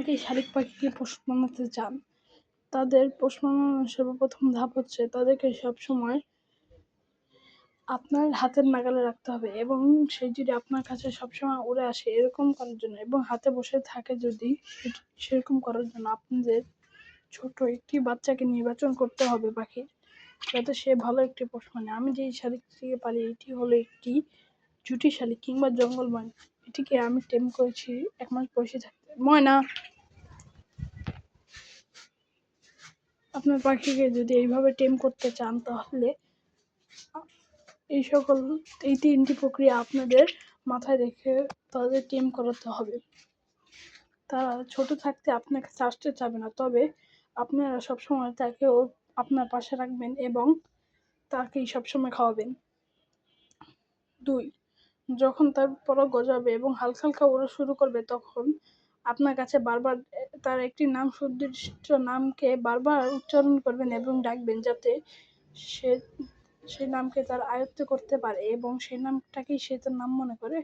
অনেকেই শালিক পাখিকে পোষ মানাতে চান। তাদের পোষ মানানোর সর্বপ্রথম ধাপ হচ্ছে তাদেরকে সবসময় আপনার হাতের নাগালে রাখতে হবে এবং সে যদি আপনার কাছে সবসময় উড়ে আসে এরকম করার জন্য এবং হাতে বসে থাকে যদি সেরকম করার জন্য আপনাদের ছোট একটি বাচ্চাকে নির্বাচন করতে হবে পাখির, যাতে সে ভালো একটি পোষ মানে। আমি যেই শালিকটিকে পালি এটি হলো একটি জুটি শালিক কিংবা জঙ্গল ময়না। এটিকে আমি টেম করেছি 1 মাস বয়সে থাকতে। ময়না, আপনার পাখিকে যদি এইভাবে টেম করতে চান তাহলে এই 3টি প্রক্রিয়া আপনাদের মাথায় রেখে তাদের টেম করাতে হবে। তারা ছোট থাকতে আপনার কাছে আসতে চাবে না, তবে আপনারা সবসময় তাকেও আপনার পাশে রাখবেন এবং তাকেই সবসময় খাওয়াবেন। 2. যখন তার পরক গজাবে এবং হালকা হালকা ওড়া শুরু করবে তখন আপনার কাছে বারবার তার একটি নাম সুনির্দিষ্ট নামকে বারবার উচ্চারণ করবেন এবং ডাকবেন, যাতে সে সেই নামকে তার আয়ত্ত করতে পারে এবং সেই নামটাকেই সে তার নাম মনে করে।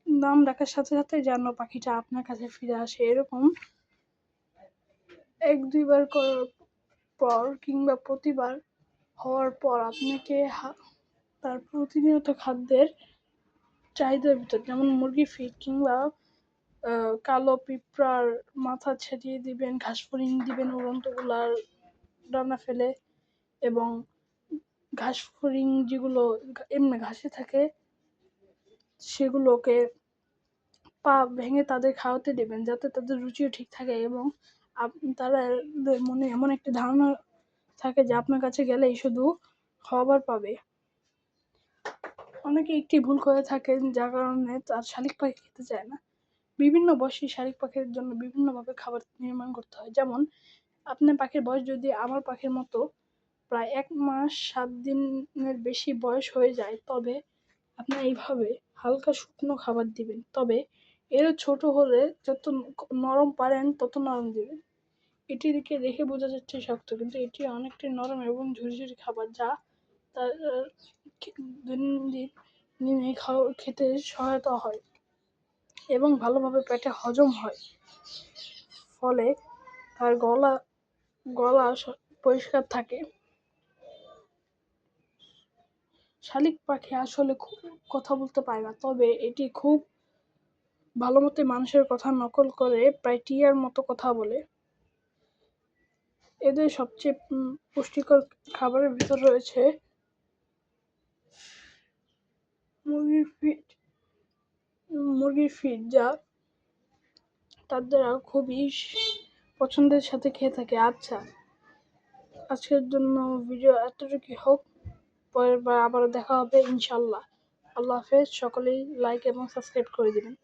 নাম ডাকার সাথে সাথে যেন পাখিটা আপনার কাছে ফিরে আসে। এরকম 1-2 বার করার পর কিংবা প্রতিবার হওয়ার পর আপনাকে তার প্রতিনিয়ত খাদ্যের চাহিদার ভিতর, যেমন মুরগি ফিড কিংবা কালো পিঁপড়ার মাথা ছেড়িয়ে দিবেন, ঘাস ফড়িং দিবেন উড়ন্তগুলার ডানা ফেলে, এবং ঘাস ফড়িং যেগুলো এমনি ঘাসে থাকে সেগুলোকে পা ভেঙে তাদের খাওয়াতে দেবেন, যাতে তাদের রুচিও ঠিক থাকে এবং তারা মনে এমন একটি ধারণা থাকে যে আপনার কাছে গেলেই শুধু খাবার পাবে। অনেকে একটি ভুল করে থাকেন যার কারণে তার শালিক পাখি খেতে চায় না। বিভিন্ন বয়সী শালিক পাখির জন্য বিভিন্নভাবে খাবার নির্মাণ করতে হয়। যেমন আপনার পাখির বয়স যদি আমার পাখির মতো প্রায় 1 মাস 7 দিনের বেশি বয়স হয়ে যায়, তবে আপনারা এইভাবে হালকা শুকনো খাবার দিবেন। তবে এর ছোট হলে যত নরম পারেন তত নরম দিবেন। এটিকে দেখে বোঝা যাচ্ছে শক্ত, কিন্তু এটি অনেকটাই নরম এবং ঝুরঝুরি খাবার, যা তার দৈনন্দিন খেতে সহায়তা হয় এবং ভালোভাবে পেটে হজম হয়, ফলে তার গলা পরিষ্কার থাকে। শালিক পাখি আসলে খুব কথা বলতে পারে না, তবে এটি খুব ভালো মতো মানুষের কথা নকল করে প্রায় টিয়ার মতো কথা বলে। এদের সবচেয়ে পুষ্টিকর খাবারের ভিতর রয়েছে মুরগির ফিড, যা তারা খুবই পছন্দের সাথে খেয়ে থাকে। আচ্ছা, আজকের জন্য ভিডিও এতটুকুই হোক, পরের বার আবারও দেখা হবে ইনশাল্লাহ। আল্লাহ হাফেজ। সকলেই লাইক এবং সাবস্ক্রাইব করে দিবেন।